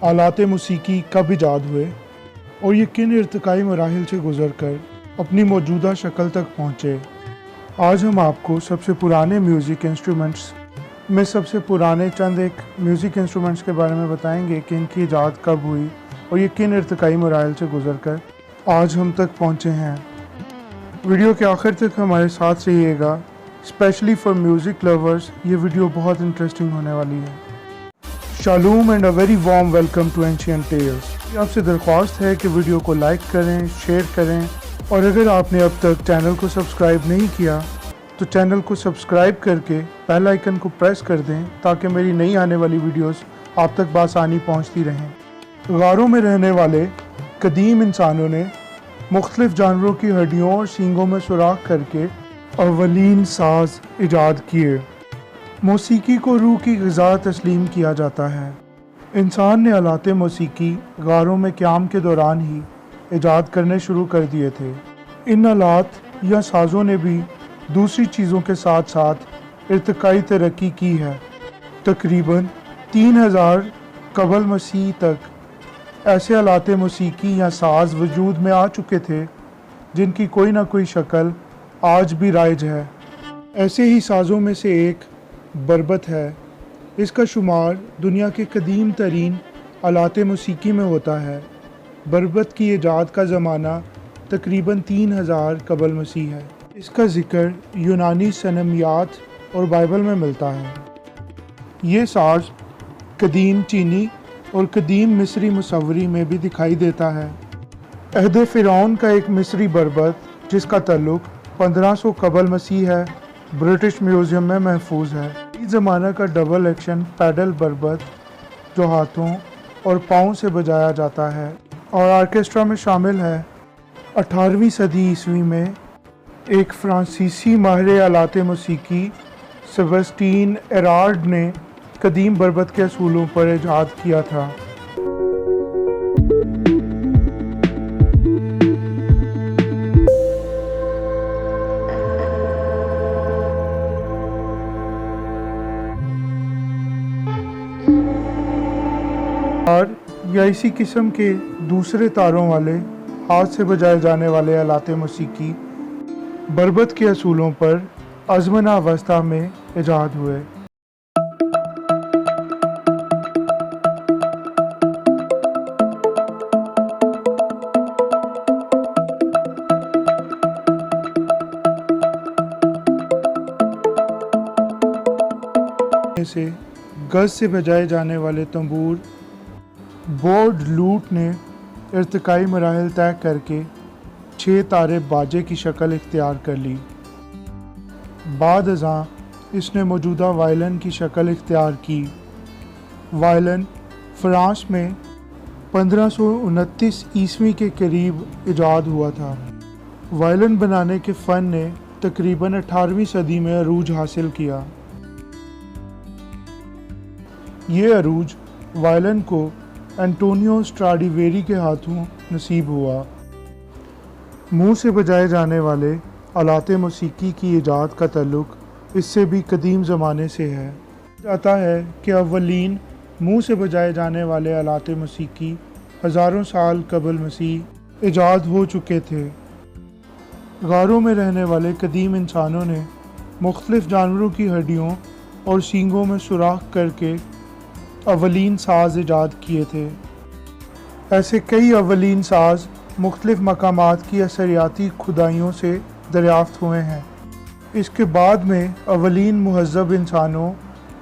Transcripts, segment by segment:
आलात मौसीकी कब ईजाद हुए और ये किन इर्तिकाई मराहिल से गुजर कर अपनी मौजूदा शक्ल तक पहुँचे। आज हम आपको सबसे पुराने म्यूज़िक इंस्ट्रूमेंट्स में सबसे पुराने चंद एक म्यूज़िक इंस्ट्रूमेंट्स के बारे में बताएंगे कि इनकी ईजाद कब हुई और ये किन इर्तिकाई मराहिल से गुजर कर आज हम तक पहुँचे हैं। वीडियो के आखिर तक हमारे साथ रहिएगा, स्पेशली फॉर म्यूज़िक लवर्स ये वीडियो बहुत इंटरेस्टिंग होने वाली है। Shalom and a very warm welcome to ancient tales. आपसे दरख्वास्त है कि वीडियो को लाइक करें, शेयर करें और अगर आपने अब तक चैनल को सब्सक्राइब नहीं किया तो चैनल को सब्सक्राइब करके बेल आइकन को प्रेस कर दें ताकि मेरी नई आने वाली वीडियोस आप तक बआसानी पहुंचती रहें। गारों में रहने वाले कदीम इंसानों ने मुख्तलिफ जानवरों की हड्डियों और सींगों में सुराख करके अवलीन साज ईजाद किए। मौसीकी को रूह की ग़िज़ा तस्लीम किया जाता है। इंसान ने आलात मौसीकी गारों में क़याम के दौरान ही ईजाद करने शुरू कर दिए थे। इन आलात या साज़ों ने भी दूसरी चीज़ों के साथ साथ इर्तिकाई तरक्की की है। तकरीबन 3000 कबल मसीह तक ऐसे आलात मौसीकी या साज़ वजूद में आ चुके थे जिनकी कोई ना कोई शक्ल आज भी राइज है। ऐसे ही साज़ों में से एक बरबत है। इसका शुमार दुनिया के कदीम तरीन आलात मौसीकी में होता है। बरबत की ईजाद का ज़माना तकरीबन 3000 कबल मसीह है। इसका ज़िक्र यूनानी सनमियात और बाइबल में मिलता है। ये साज़ कदीम चीनी और कदीम मिस्री मुसव्वरी में भी दिखाई देता है। अहद फ़िरौन का एक मिस्री बरबत जिसका तल्लुक़ 1500 कबल मसीह है ब्रिटिश म्यूज़ियम में महफूज है। इस ज़माना का डबल एक्शन पैडल बरबत जो हाथों और पाँव से बजाया जाता है और आर्केस्ट्रा में शामिल है। 18वीं सदी ईस्वी में एक फ्रांसीसी माहिर आलात मौसीकी सेबेस्टियन एरार्ड ने कदीम बरबत के असूलों पर ईजाद किया था। और या इसी किस्म के दूसरे तारों वाले हाथ से बजाए जाने वाले आलात मौसीकी बरबत के असूलों पर अज़मना अवस्था में ईजाद हुए। से गज़ से बजाए जाने वाले तंबूर बोर्ड लूट ने इर्तिकाई मराहिल तय करके 6 तारे बाजे की शक्ल इख्तियार कर ली। बाद अज़ां इसने मौजूदा वायलिन की शक्ल इख्तियार की। वायलिन फ़्रांस में 1529 ईस्वी के करीब ईजाद हुआ था। वायलिन बनाने के फ़न ने तकरीबन 18वीं सदी में अरूज हासिल किया। ये अरूज वायलिन को एंटोनियो स्ट्राडिवेरी के हाथों नसीब हुआ। मुंह से बजाए जाने वाले आलात मौसीकी की ईजाद का ताल्लुक़ इससे भी कदीम ज़माने से है। जाता है कि अव्वलीन मुंह से बजाए जाने वाले आलात मौसीकी हज़ारों साल कबल मसीह ईजाद हो चुके थे। गारों में रहने वाले कदीम इंसानों ने मुख्तलिफ़ जानवरों की हड्डियों और सींगों में सुराख करके अवलीन साज़ ईजाद किए थे। ऐसे कई अवलीन साज़ मुख्तलिफ़ मकामात की असरियाती खुदाइयों से दरियाफ़्त हुए हैं। इसके बाद में अवलीन मुहज़्ज़ब इंसानों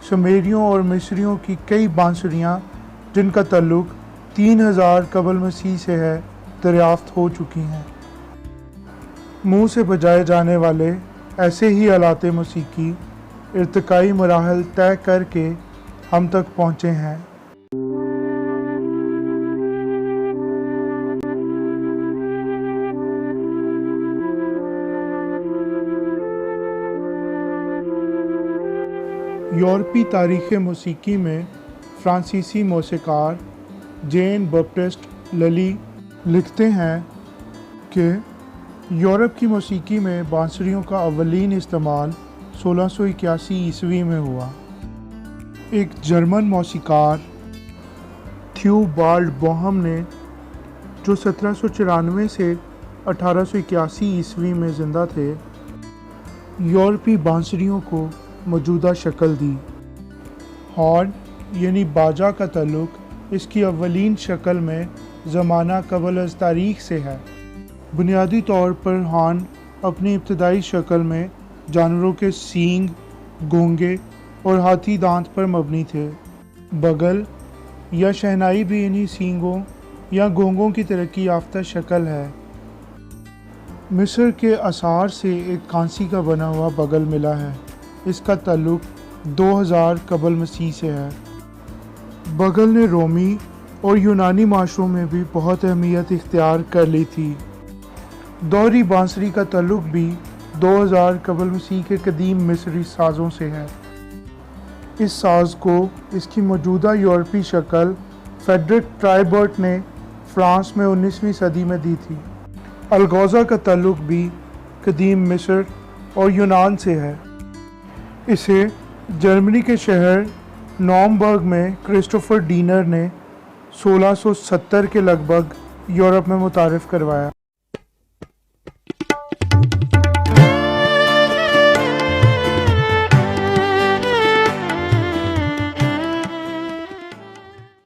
शुमेरियों और मिस्रियों की कई बांसुरियाँ जिनका तल्लुक़ 3000 कबल मसीह से है दरियाफ़्त हो चुकी हैं। मुँह से बजाए जाने वाले ऐसे ही आलात मौसीकी इर्तिकाई मराहिल तय करके हम तक पहुँचे हैं। यूरोपी तारीख़ मौसीकी में फ्रांसीसी मौसीकार जेन बैप्टिस्ट लली लिखते हैं कि यूरोप की मौसीकी में बांसुरियों का अवलीन इस्तेमाल 1681 ईस्वी में हुआ। एक जर्मन मौसीकार थियोबाल्ड बोहम ने, जो 1794 से 1881 ईस्वी में ज़िंदा थे, यूरोपी बांसुरियों को मौजूदा शक्ल दी। हॉर्न यानी बाजा का ताल्लुक इसकी अव्वलीन शक्ल में ज़माना क़ब्ल अज़ तारीख़ से है। बुनियादी तौर पर हॉर्न अपनी इब्तदाई शक्ल में जानवरों के सींग, गोंगे और हाथी दांत पर मबनी थे। बगल या शहनाई भी इन्हीं सींगों या गोंगों की तरक्की याफ्ता शक्ल है। मिस्र के आसार से एक कांसी का बना हुआ बगल मिला है। इसका ताल्लुक 2000 क़ब्ल मसीह से है। बगल ने रोमी और यूनानी माशरों में भी बहुत अहमियत इख्तियार कर ली थी। दोहरी बांसुरी का ताल्लुक भी 2000 क़ब्ल मसीह के कदीम मिस्री साज़ों से है। इस साज़ को इसकी मौजूदा यूरोपी शक्ल फ्रेडरिक ट्राइबर्ट ने फ्रांस में 19वीं सदी में दी थी। अलगोज़ा का ताल्लुक भी कदीम मिस्र और यूनान से है। इसे जर्मनी के शहर नॉर्मबर्ग में क्रिस्टोफर डीनर ने 1670 के लगभग यूरोप में मुतारिफ़ करवाया।